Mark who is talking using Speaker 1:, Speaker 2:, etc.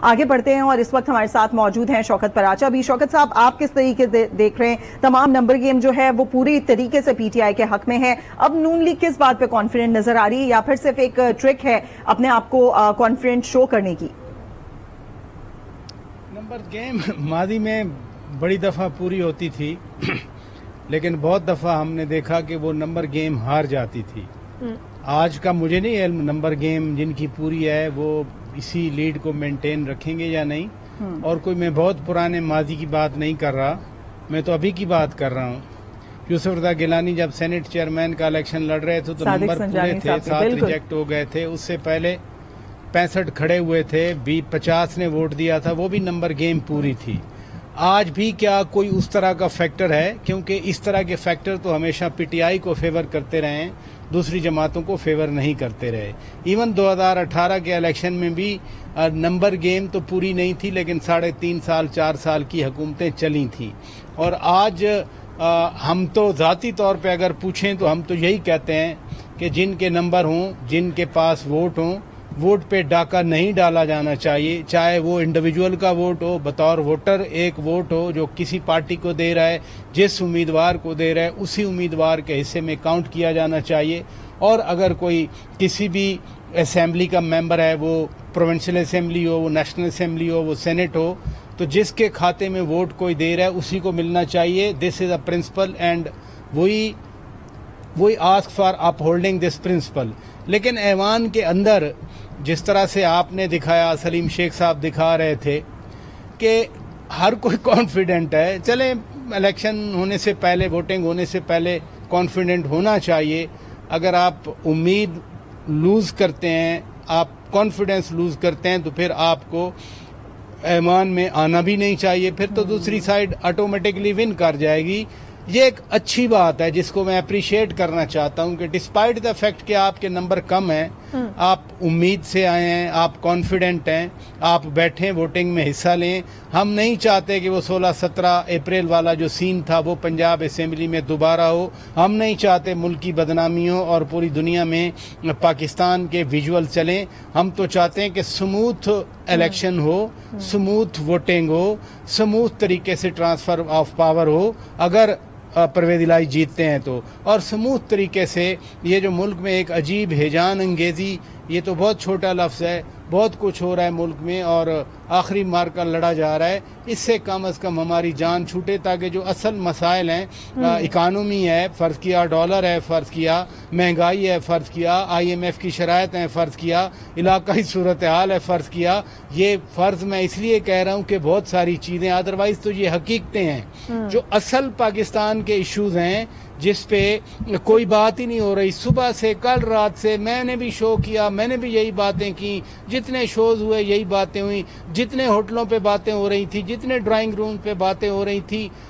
Speaker 1: آگے بڑھتے ہیں اور اس وقت ہمارے ساتھ موجود ہیں شوکت پراچا بھی. شوکت صاحب، آپ کس طریقے سے دیکھ رہے ہیں تمام نمبر گیم جو ہے وہ پوری طریقے سے پی ٹی آئی کے حق میں ہے؟ اب نون لیگ کس بات پہ کانفیڈنٹ نظر آ رہی ہے، یا پھر صرف ایک ٹرک ہے اپنے آپ کو کانفیڈنٹ شو کرنے کی؟
Speaker 2: نمبر گیم ماضی میں بڑی دفعہ پوری ہوتی تھی لیکن بہت دفعہ ہم نے دیکھا کہ وہ نمبر گیم ہار جاتی تھی. آج کا مجھے نہیں علم نمبر گیم جن کی پوری ہے وہ اسی لیڈ کو مینٹین رکھیں گے یا نہیں. اور کوئی میں بہت پرانے ماضی کی بات نہیں کر رہا، میں تو ابھی کی بات کر رہا ہوں. یوسف رضا گیلانی جب سینٹ چیئرمین کا الیکشن لڑ رہے تھے تو نمبر پورے تھے، 7 ریجیکٹ ہو گئے تھے. اس سے پہلے 65 کھڑے ہوئے تھے، 50 نے ووٹ دیا تھا، وہ بھی نمبر گیم پوری تھی. آج بھی کیا کوئی اس طرح کا فیکٹر ہے؟ کیونکہ اس طرح کے فیکٹر تو ہمیشہ پی ٹی آئی کو فیور کرتے رہے ہیں، دوسری جماعتوں کو فیور نہیں کرتے رہے. ایون 2018 کے الیکشن میں بھی نمبر گیم تو پوری نہیں تھی لیکن 3.5 سال 4 سال کی حکومتیں چلی تھیں. اور آج ہم تو ذاتی طور پہ اگر پوچھیں تو ہم تو یہی کہتے ہیں کہ جن کے نمبر ہوں، جن کے پاس ووٹ ہوں، ووٹ پہ ڈاکہ نہیں ڈالا جانا چاہیے. چاہے وہ انڈیویجول کا ووٹ ہو، بطور ووٹر ایک ووٹ ہو جو کسی پارٹی کو دے رہا ہے، جس امیدوار کو دے رہا ہے اسی امیدوار کے حصے میں کاؤنٹ کیا جانا چاہیے. اور اگر کوئی کسی بھی اسمبلی کا ممبر ہے، وہ پروونشل اسمبلی ہو، وہ نیشنل اسمبلی ہو، وہ سینٹ ہو، تو جس کے کھاتے میں ووٹ کوئی دے رہا ہے اسی کو ملنا چاہیے. دس از اے پرنسپل اینڈ وہی ask for up holding this principle. لیکن ایوان کے اندر جس طرح سے آپ نے دکھایا، سلیم شیخ صاحب دکھا رہے تھے کہ ہر کوئی کانفیڈنٹ ہے. چلیں، الیکشن ہونے سے پہلے، ووٹنگ ہونے سے پہلے کانفیڈنٹ ہونا چاہیے. اگر آپ امید لوز کرتے ہیں، آپ کانفیڈنس لوز کرتے ہیں تو پھر آپ کو ایوان میں آنا بھی نہیں چاہیے. پھر تو دوسری سائڈ آٹومیٹکلی ون کر جائے گی. یہ ایک اچھی بات ہے جس کو میں اپریشیٹ کرنا چاہتا ہوں کہ ڈسپائٹ دا فیکٹ کہ آپ کے نمبر کم ہیں، آپ امید سے آئے ہیں، آپ کانفیڈنٹ ہیں، آپ بیٹھیں ووٹنگ میں حصہ لیں. ہم نہیں چاہتے کہ وہ 16-17 اپریل والا جو سین تھا وہ پنجاب اسمبلی میں دوبارہ ہو. ہم نہیں چاہتے ملک کی بدنامی ہو اور پوری دنیا میں پاکستان کے ویژول چلیں. ہم تو چاہتے ہیں کہ سموتھ الیکشن ہو، سموتھ ووٹنگ ہو، سموتھ طریقے سے ٹرانسفر آف پاور ہو اگر پرویز الہی جیتتے ہیں تو. اور سموتھ طریقے سے یہ جو ملک میں ایک عجیب ہیجان انگیزی، یہ تو بہت چھوٹا لفظ ہے، بہت کچھ ہو رہا ہے ملک میں اور آخری مارکا لڑا جا رہا ہے. اس سے کم از کم ہماری جان چھوٹے تاکہ جو اصل مسائل ہیں، اکانومی ہے، فرض کیا ڈالر ہے، فرض کیا مہنگائی ہے، فرض کیا IMF کی شرائط ہیں، فرض کیا علاقائی صورتحال ہے، فرض کیا. یہ فرض میں اس لیے کہہ رہا ہوں کہ بہت ساری چیزیں، ادروائز تو یہ حقیقتیں ہیں جو اصل پاکستان کے ایشوز ہیں جس پہ کوئی بات ہی نہیں ہو رہی. صبح سے کل رات سے میں نے بھی شو کیا، میں نے بھی یہی باتیں کی، جتنے شوز ہوئے یہی باتیں ہوئی، جتنے ہوٹلوں پہ باتیں ہو رہی تھی، جتنے ڈرائنگ روم پہ باتیں ہو رہی تھی.